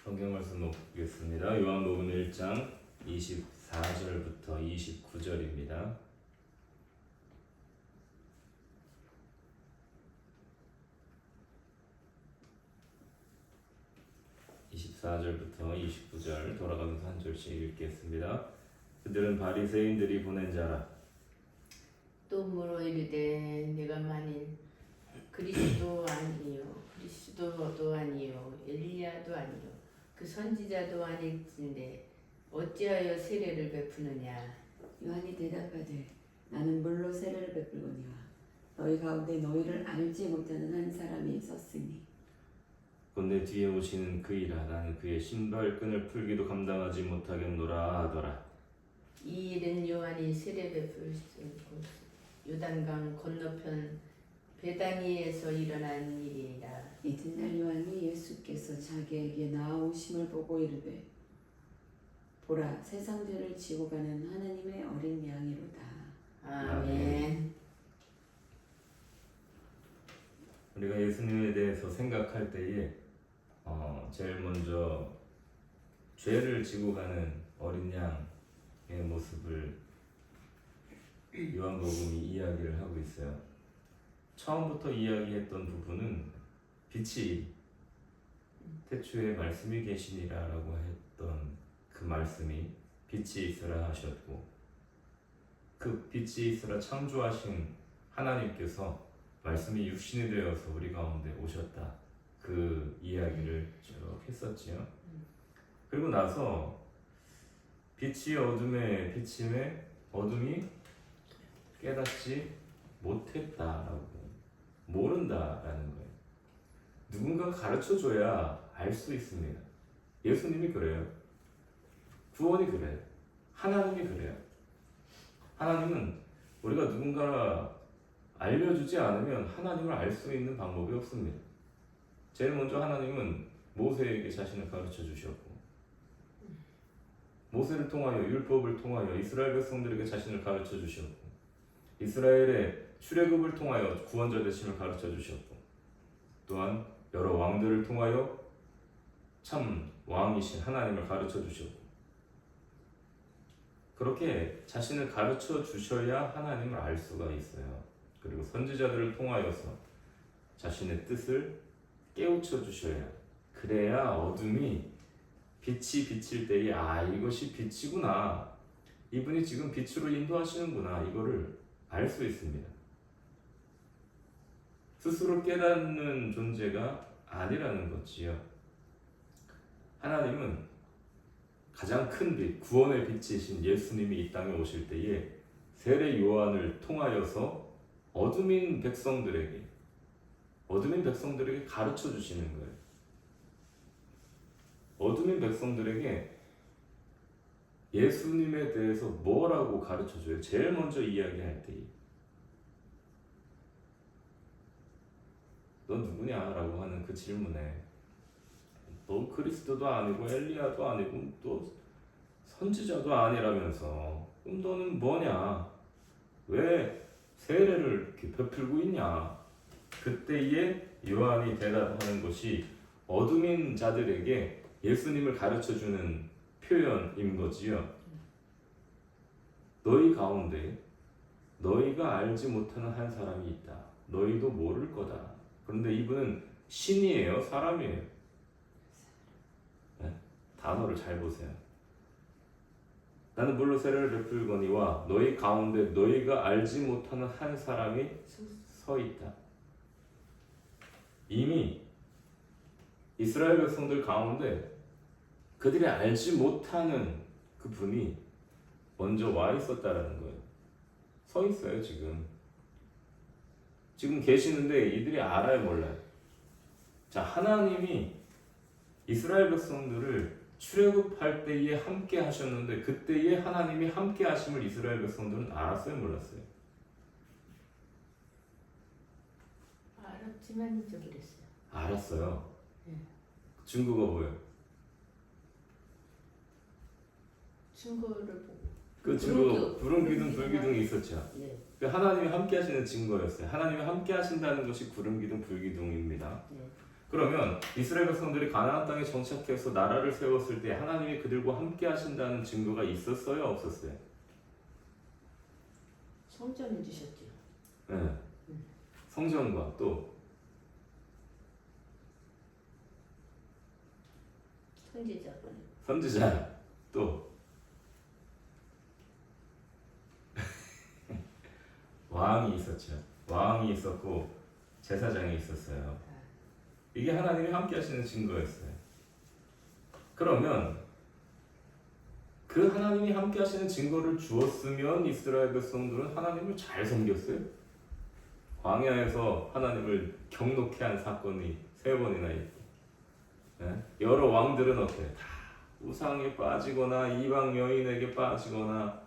성경 말씀 보겠습니다. 요한복음 1장 24절부터 29절입니다. (24절부터 29절) 돌아가면서 한 절씩 읽겠습니다. 그들은 바리새인들이 보낸 자라. 또 물어 이르되 내가 만일 그리스도 그리스도도 아니요 엘리야도 아니요 그 선지자도 아닐진데 어찌하여 세례를 베푸느냐. 요한이 대답하되 나는 물로 세례를 베풀거니와 너희 가운데 너희를 알지 못하는 한 사람이 섰으니 본내 뒤에 오시는 그이라. 나는 그의 신발끈을 풀기도 감당하지 못하겠노라 하더라. 이 일은 요한이 세례 베풀 곳 요단강 건너편 베다니에서 일어난 일이라. 이튿날 요한이 예수께서 자기에게 나아오심을 보고 이르되 보라 세상 죄를 지고 가는 하나님의 어린 양이로다. 아멘. 우리가 예수님에 대해서 생각할 때에 제일 먼저 죄를 지고 가는 어린 양의 모습을 요한복음이 이야기를 하고 있어요. 처음부터 이야기했던 부분은 빛이 태초에 말씀이 계시니라라고 했던 그 말씀이 빛이 있으라 하셨고, 그 빛이 있으라 창조하신 하나님께서 말씀이 육신이 되어서 우리 가운데 오셨다, 그 이야기를 쭉 했었지요. 그리고 나서 빛이 어둠에 비침에 어둠이 깨닫지 못했다라고, 모른다라는 거예요. 누군가 가르쳐줘야 알 수 있습니다. 예수님이 그래요. 구원이 그래요. 하나님이 그래요. 하나님은 우리가 누군가 알려주지 않으면 하나님을 알 수 있는 방법이 없습니다. 제일 먼저 하나님은 모세에게 자신을 가르쳐 주셨고, 모세를 통하여 율법을 통하여 이스라엘 백성들에게 자신을 가르쳐 주셨고, 이스라엘의 출애굽을 통하여 구원자 되심을 가르쳐 주셨고, 또한 여러 왕들을 통하여 참 왕이신 하나님을 가르쳐 주셨고, 그렇게 자신을 가르쳐 주셔야 하나님을 알 수가 있어요. 그리고 선지자들을 통하여서 자신의 뜻을 깨우쳐 주셔야, 그래야 어둠이 빛이 비칠 때에 이것이 빛이구나, 이분이 지금 빛으로 인도하시는구나, 이거를 알 수 있습니다. 스스로 깨닫는 존재가 아니라는 거지요. 하나님은 가장 큰 빛, 구원의 빛이신 예수님이 이 땅에 오실 때에 세례 요한을 통하여서 어둠인 백성들에게 가르쳐 주시는 거예요. 어둠인 백성들에게 예수님에 대해서 뭐라고 가르쳐 줘요? 제일 먼저 이야기할 때, 너 누구냐? 라고 하는 그 질문에, 너 그리스도도 아니고 엘리야도 아니고 또 선지자도 아니라면서 그럼 너는 뭐냐? 왜 세례를 이렇게 베풀고 있냐? 그때에 요한이 대답하는 것이 어둠인 자들에게 예수님을 가르쳐주는 표현인 거지요. 너희 가운데 너희가 알지 못하는 한 사람이 있다. 너희도 모를 거다. 그런데 이분은 신이에요? 사람이에요? 네? 단어를 잘 보세요. 나는 물로 세례를 베풀거니와 너희 가운데 너희가 알지 못하는 한 사람이 서 있다. 이미 이스라엘 백성들 가운데 그들이 알지 못하는 그 분이 먼저 와 있었다라는 거예요. 서 있어요. 지금 계시는데 이들이 알아요, 몰라요? 자, 하나님이 이스라엘 백성들을 출애굽할 때에 함께 하셨는데, 그때에 하나님이 함께 하심을 이스라엘 백성들은 알았어요, 몰랐어요? 알았지만 잊어버렸어요. 알았어요. 네. 증거가 뭐예요? 증거를 보고. 그 증거, 구름기둥, 불기둥이 있었죠. 네. 그 하나님이 함께 하시는 증거였어요. 하나님이 함께 하신다는 것이 구름기둥, 불기둥입니다. 네. 그러면 이스라엘 백성들이 가나안 땅에 정착해서 나라를 세웠을 때 하나님이 그들과 함께 하신다는 증거가 있었어요, 없었어요? 성전을 주셨죠. 네. 성전과 또 선지자분. 선지자 또 왕이 있었죠. 왕이 있었고 제사장이 있었어요. 이게 하나님이 함께 하시는 증거였어요. 그러면 그 하나님이 함께 하시는 증거를 주었으면 이스라엘 백성들은 하나님을 잘 섬겼어요. 광야에서 하나님을 경록케 한 사건이 3번이나 있고, 여러 왕들은 어때요? 다 우상에 빠지거나 이방 여인에게 빠지거나,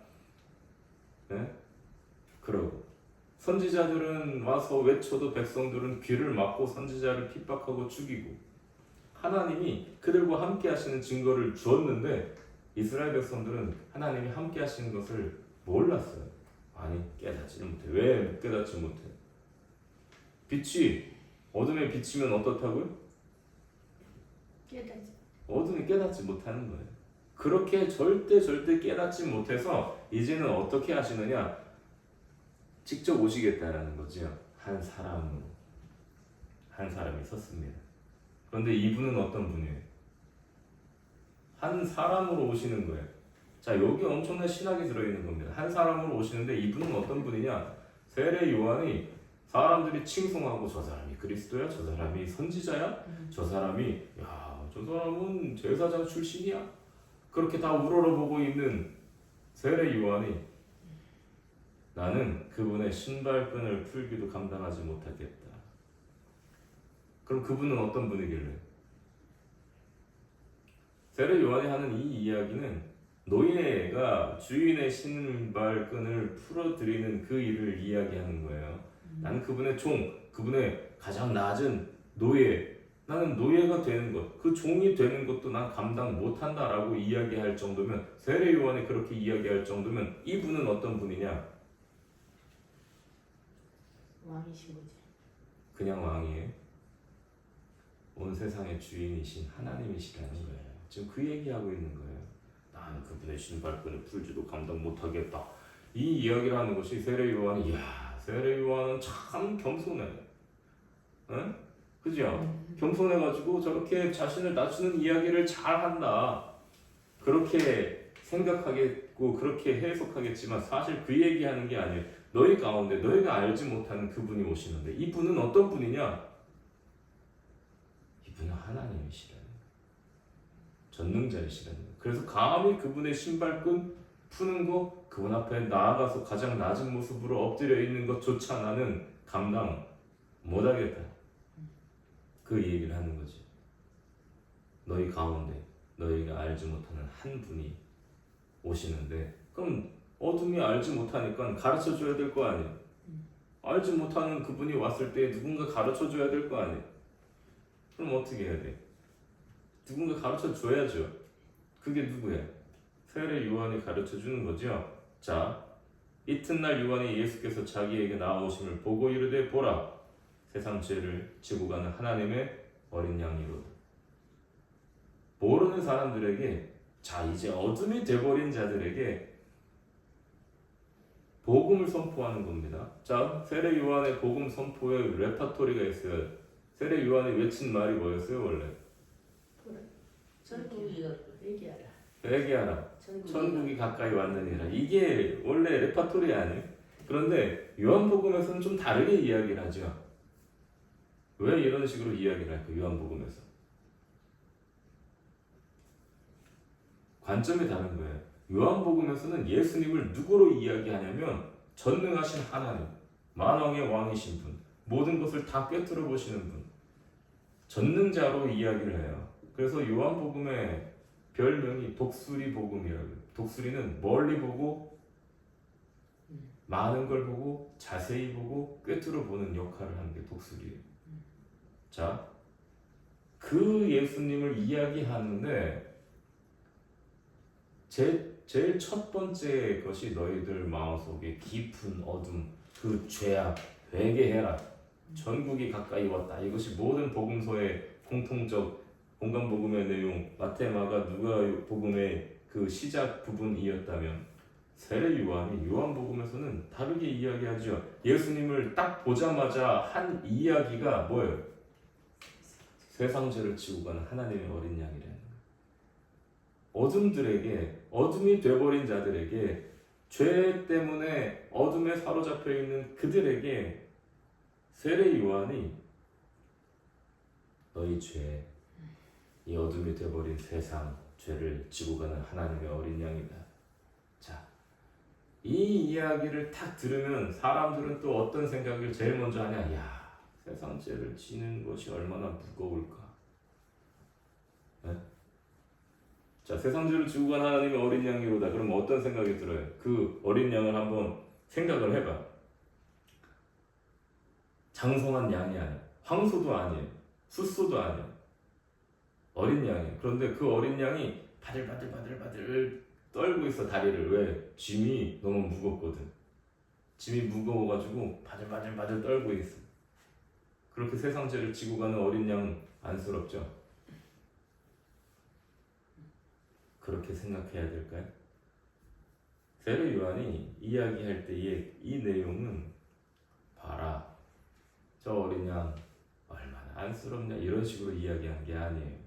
그러고 선지자들은 와서 외쳐도 백성들은 귀를 막고 선지자를 핍박하고 죽이고, 하나님이 그들과 함께 하시는 증거를 주었는데 이스라엘 백성들은 하나님이 함께 하시는 것을 몰랐어요. 아니, 깨닫지 못해. 왜 깨닫지 못해? 빛이 어둠에 비치면 어떻다고요? 깨닫지. 어둠이 깨닫지 못하는 거예요. 그렇게 절대 깨닫지 못해서 이제는 어떻게 하시느냐? 직접 오시겠다라는 거죠. 한 사람이 섰습니다. 그런데 이분은 어떤 분이에요? 한 사람으로 오시는 거예요. 자, 여기 엄청난 신학이 들어있는 겁니다. 한 사람으로 오시는데 이분은 어떤 분이냐? 세례 요한이 사람들이 칭송하고 저 사람이 그리스도야? 저 사람이 선지자야? 저 사람이 저 사람은 제사장 출신이야? 그렇게 다 우러러보고 있는 세례 요한이 나는 그분의 신발끈을 풀기도 감당하지 못하겠다. 그럼 그분은 어떤 분이길래? 세례 요한이 하는 이 이야기는 노예가 주인의 신발끈을 풀어드리는 그 일을 이야기하는 거예요. 나는 그분의 종, 그분의 가장 낮은 노예, 나는 노예가 되는 것, 그 종이 되는 것도 난 감당 못한다라고 이야기할 정도면, 세례 요한이 그렇게 이야기할 정도면 이분은 어떤 분이냐? 왕이신 거지. 그냥 왕이에요. 온 세상의 주인이신 하나님이시라는 거예요. 지금 그 얘기하고 있는 거예요. 나는 그분의 신발끈을 풀지도 감당 못하겠다. 이 이야기를 하는 것이 세례 요한이, 이야, 세례 요한은 참 겸손해. 응? 그죠? 겸손해가지고 저렇게 자신을 낮추는 이야기를 잘한다. 그렇게 생각하겠고 그렇게 해석하겠지만 사실 그 얘기하는 게 아니에요. 너희 가운데 너희가 알지 못하는 그분이 오시는데 이분은 어떤 분이냐? 이분은 하나님이시라는 거예요. 전능자이시라는 거예요. 그래서 감히 그분의 신발끈 푸는 거, 그분 앞에 나아가서 가장 낮은 모습으로 엎드려 있는 것조차 나는 감당 못하겠다. 그 얘기를 하는 거지. 너희 가운데 너희가 알지 못하는 한 분이 오시는데, 그럼 어둠이 알지 못하니까 가르쳐 줘야 될 거 아니에요. 알지 못하는 그분이 왔을 때 누군가 가르쳐 줘야 될 거 아니에요. 그럼 어떻게 해야 돼? 누군가 가르쳐 줘야죠. 그게 누구야? 세례 요한이 가르쳐 주는 거죠. 자, 이튿날 요한이 예수께서 자기에게 나아오심을 보고 이르되 보라, 세상 죄를 지고 가는 하나님의 어린 양이로다. 모르는 사람들에게, 자, 이제 어둠이 돼버린 자들에게 복음을 선포하는 겁니다. 자, 세례 요한의 복음 선포에 레파토리가 있어요. 세례 요한이 외친 말이 뭐였어요, 원래? 천국이 회개하라. 회개하라. 천국이 가까이 왔느니라. 이게 원래 레파토리 아니에요? 그런데 요한복음에서는 좀 다르게 이야기를 하죠. 왜 이런 식으로 이야기를 할까요? 요한복음에서 관점이 다른 거예요. 요한복음에서는 예수님을 누구로 이야기하냐면 전능하신 하나님, 만왕의 왕이신 분, 모든 것을 다 꿰뚫어 보시는 분, 전능자로 이야기를 해요. 그래서 요한복음의 별명이 독수리 복음이라고 해요. 독수리는 멀리 보고 많은 걸 보고 자세히 보고 꿰뚫어 보는 역할을 하는 게 독수리예요. 자, 그 예수님을 이야기하는데 제일 첫 번째 것이 너희들 마음속에 깊은 어둠, 그 죄악, 회개해라. 전국이 가까이 왔다. 이것이 모든 복음서의 공통적 공간 복음의 내용, 마태, 마가, 누가 복음의 그 시작 부분이었다면 세례 요한이 요한복음에서는 다르게 이야기하죠. 예수님을 딱 보자마자 한 이야기가 뭐예요? 세상 죄를 지고 가는 하나님의 어린 양이라는 거예요. 어둠들에게, 어둠이 돼버린 자들에게, 죄 때문에 어둠에 사로잡혀 있는 그들에게 세례 요한이 너희 죄, 이 어둠이 돼버린 세상 죄를 지고 가는 하나님의 어린 양이다. 자, 이 이야기를 딱 들으면 사람들은 또 어떤 생각을 제일 먼저 하냐? 야, 세상 죄를 지는 것이 얼마나 무거울까? 네? 자, 세상 죄를 지고 간 하나님의 어린 양이로다. 그럼 어떤 생각이 들어요? 그 어린 양을 한번 생각을 해봐. 장성한 양이 아니야. 황소도 아니에요. 숫소도 아니에요. 어린 양이에요. 그런데 그 어린 양이 바들바들 떨고 있어, 다리를. 왜? 짐이 너무 무겁거든. 짐이 무거워가지고 바들바들 떨고 있어. 그렇게 세상 죄를 지고 가는 어린 양 안쓰럽죠? 그렇게 생각해야 될까요? 세례 요한이 이야기할 때의 이 내용은 봐라, 저 어린 양 얼마나 안쓰럽냐 이런 식으로 이야기한 게 아니에요.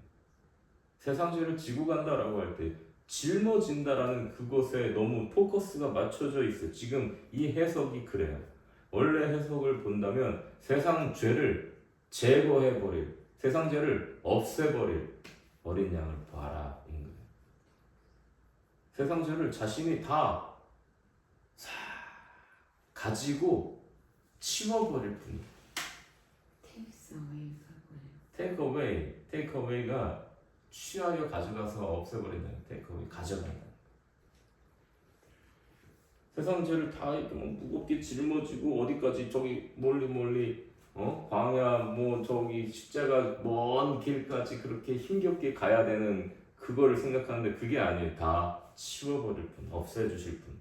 세상 죄를 지고 간다라고 할 때 짊어진다라는 그것에 너무 포커스가 맞춰져 있어요. 지금 이 해석이 그래요. 원래 해석을 본다면 세상 죄를 제거해버릴, 세상 죄를 없애버릴 어린 양을 봐라 인 거예요. 세상 죄를 자신이 다 가지고 치워버릴 뿐이에요. takes away가 뭐예요? take away가 취하여 가져가서 없애버린다는, take away, 가져간다. 세상 죄를 다 이렇게 무겁게 짊어지고 어디까지, 저기 멀리 광야 뭐 저기 십자가 먼 길까지 그렇게 힘겹게 가야 되는 그거를 생각하는데 그게 아니에요. 다 치워버릴 뿐, 없애주실 뿐.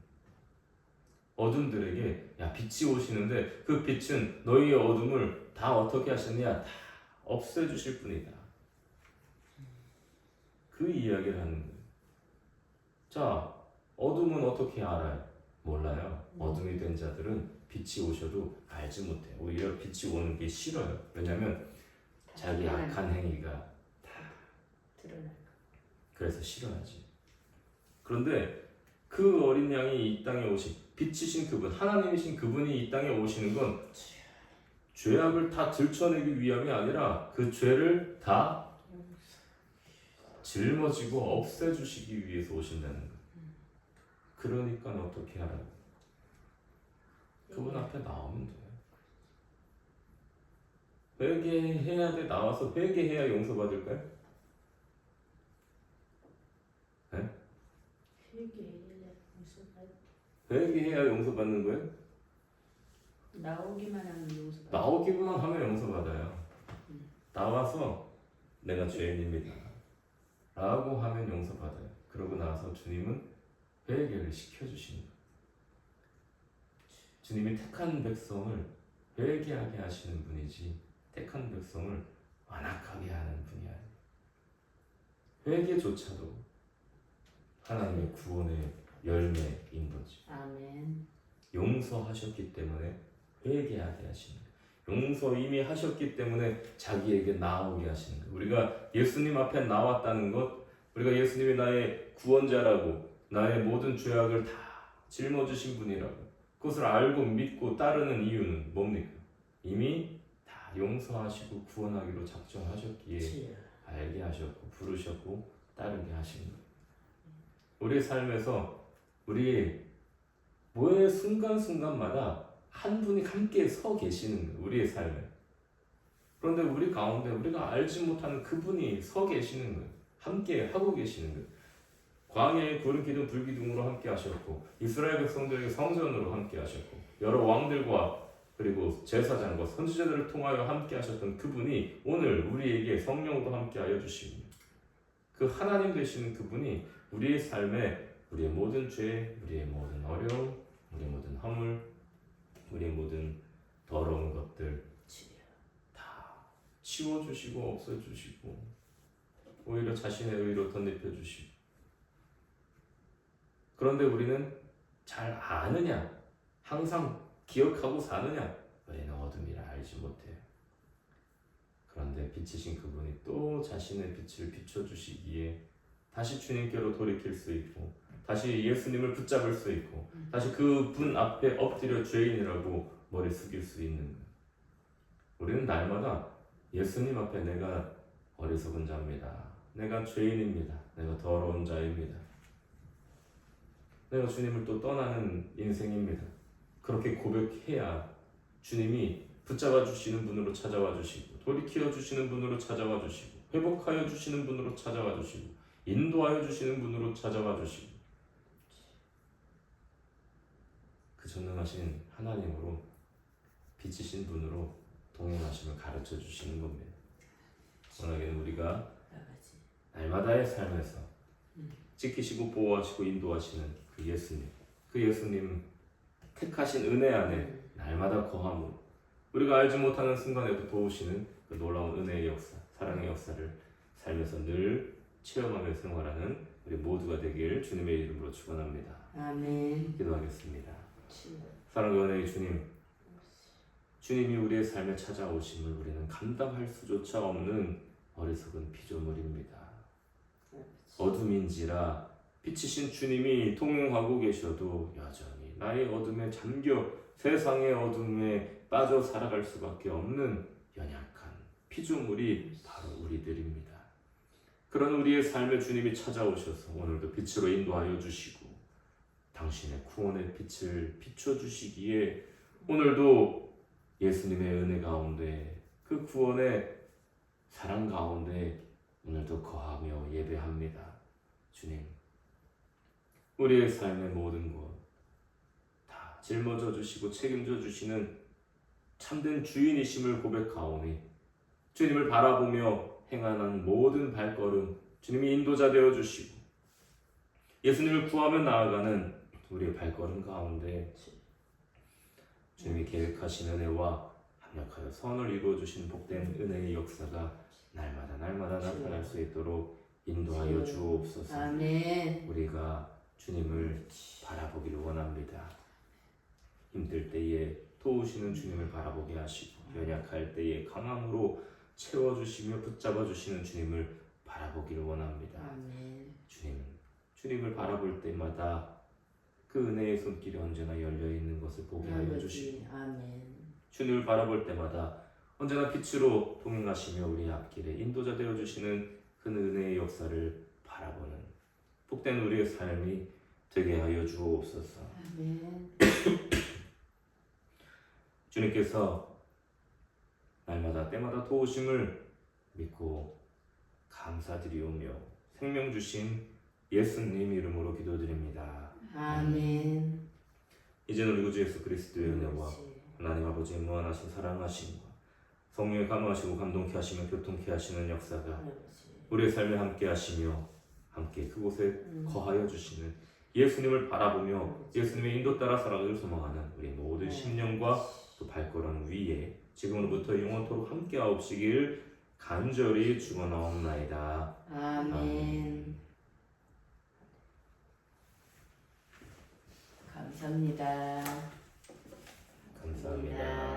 어둠들에게 야, 빛이 오시는데 그 빛은 너희의 어둠을 다 어떻게 하셨냐? 다 없애주실 뿐이다. 그 이야기를 하는 거예요. 자, 어둠은 어떻게 알아요? 몰라요. 어둠이 된 자들은 빛이 오셔도 알지 못해요. 오히려 빛이 오는 게 싫어요. 왜냐하면 자기 악한 행위가 다 드러날까. 그래서 싫어하지. 그런데 그 어린 양이 이 땅에 오신 빛이신 그분, 하나님이신 그분이 이 땅에 오시는 건 죄악을 다 들춰내기 위함이 아니라 그 죄를 다 짊어지고 없애주시기 위해서 오신다는 거예요. 그러니까 어떻게 하라고? 그분 앞에 나오면 돼요. 회개해야 돼. 나와서 회개해야 용서받을까요? 네? 회개해야 용서받는 거예요? 나오기만 하면 용서. 나오기만 하면 용서받아요. 나와서 내가 죄인입니다 라고 하면 용서받아요. 그러고 나서 주님은 회개를 시켜주시는 거예요. 주님이 택한 백성을 회개하게 하시는 분이지 택한 백성을 완악하게 하는 분이 아니에요. 회개조차도 하나님의 구원의 열매인 거지. 아멘. 용서하셨기 때문에 회개하게 하시는 거예요. 용서 이미 하셨기 때문에 자기에게 나오게 하시는 거예요. 우리가 예수님 앞에 나왔다는 것, 우리가 예수님이 나의 구원자라고, 나의 모든 죄악을 다 짊어지신 분이라고, 그것을 알고 믿고 따르는 이유는 뭡니까? 이미 다 용서하시고 구원하기로 작정하셨기에 알게 하셨고 부르셨고 따르게 하신 거예요. 우리의 삶에서 우리 뭐의 순간순간마다 한 분이 함께 서 계시는 거예요. 우리의 삶에. 그런데 우리 가운데 우리가 알지 못하는 그분이 서 계시는 거예요. 함께 하고 계시는 거예요. 광야의 구름 기둥 불기둥으로 함께 하셨고, 이스라엘 백성들에게 성전으로 함께 하셨고, 여러 왕들과 그리고 제사장과 선지자들을 통하여 함께 하셨던 그분이 오늘 우리에게 성령으로 함께 하여 주시고, 그 하나님 되시는 그분이 우리의 삶에 우리의 모든 죄, 우리의 모든 어려움, 우리의 모든 허물, 우리의 모든 더러운 것들 치워주시고 없애주시고 오히려 자신의 의로 덧입혀주시고. 그런데 우리는 잘 아느냐, 항상 기억하고 사느냐, 너희는 어둠이라 알지 못해요. 그런데 빛이신 그분이 또 자신의 빛을 비춰주시기에 다시 주님께로 돌이킬 수 있고 다시 예수님을 붙잡을 수 있고 다시 그분 앞에 엎드려 죄인이라고 머리 숙일 수 있는 거예요. 우리는 날마다 예수님 앞에 내가 어리석은 자입니다. 내가 죄인입니다. 내가 더러운 자입니다. 내가 주님을 또 떠나는 인생입니다. 그렇게 고백해야 주님이 붙잡아 주시는 분으로 찾아와 주시고 돌이켜 주시는 분으로 찾아와 주시고 회복하여 주시는 분으로 찾아와 주시고 인도하여 주시는 분으로 찾아와 주시고 그 전능하신 하나님으로 빛이신 분으로 동행하심을 가르쳐 주시는 겁니다. 워낙에는 우리가 나가지. 날마다의 삶에서 지키시고 보호하시고 인도하시는 그 예수님 택하신 은혜 안에 날마다 거함으로 우리가 알지 못하는 순간에도 도우시는 그 놀라운 은혜의 역사, 사랑의 역사를 삶에서 늘 체험하며 생활하는 우리 모두가 되길 주님의 이름으로 축원합니다. 아멘. 기도하겠습니다. 사랑과 은혜의 주님, 주님이 우리의 삶에 찾아오심을 우리는 감당할 수조차 없는 어리석은 피조물입니다. 어둠인지라 빛이신 주님이 동행하고 계셔도 여전히 나의 어둠에 잠겨 세상의 어둠에 빠져 살아갈 수밖에 없는 연약한 피조물이 바로 우리들입니다. 그런 우리의 삶에 주님이 찾아오셔서 오늘도 빛으로 인도하여 주시고 당신의 구원의 빛을 비춰주시기에 오늘도 예수님의 은혜 가운데 그 구원의 사랑 가운데 오늘도 거하며 예배합니다. 주님, 우리의 삶의 모든 것 다 짊어져 주시고 책임져 주시는 참된 주인이심을 고백하오니 주님을 바라보며 행하는 모든 발걸음 주님이 인도자 되어 주시고 예수님을 구하며 나아가는 우리의 발걸음 가운데 주님이 계획하신 은혜와 합력하여 선을 이루어 주신 복된 은혜의 역사가 날마다 나타날 수 있도록 인도하여 주옵소서. 아멘. 우리가 주님을 바라보기를 원합니다. 힘들 때에 도우시는 주님을 바라보게 하시고 연약할 때에 강함으로 채워주시며 붙잡아주시는 주님을 바라보기를 원합니다. 아멘. 주님을 바라볼 때마다 그 은혜의 손길이 언제나 열려있는 것을 보게 하여 주시고 아멘. 주님을 바라볼 때마다 언제나 빛으로 동행하시며 우리 앞길에 인도자 되어주시는 그 은혜의 역사를 바라보는 복된 우리의 삶이 되게 하여 주옵소서. 아멘. 주님께서 날마다 때마다 도우심을 믿고 감사드리오며 생명 주신 예수님 이름으로 기도드립니다. 아멘. 이제는 우리 구주 예수 그리스도의 은혜와 하나님 아버지의 무한하신 사랑하심과 성령의 감화하시고 감동케 하시며 교통케 하시는 역사가 우리의 삶에 함께 하시며 함께 그곳에 거하여 주시는 예수님을 바라보며 예수님의 인도 따라 살아가길 소망하는 우리 모든 심령과 또 발걸음 위에 지금으로부터 영원토록 함께 하옵시길 간절히 축원하옵나이다. 아멘. 감사합니다. 감사합니다.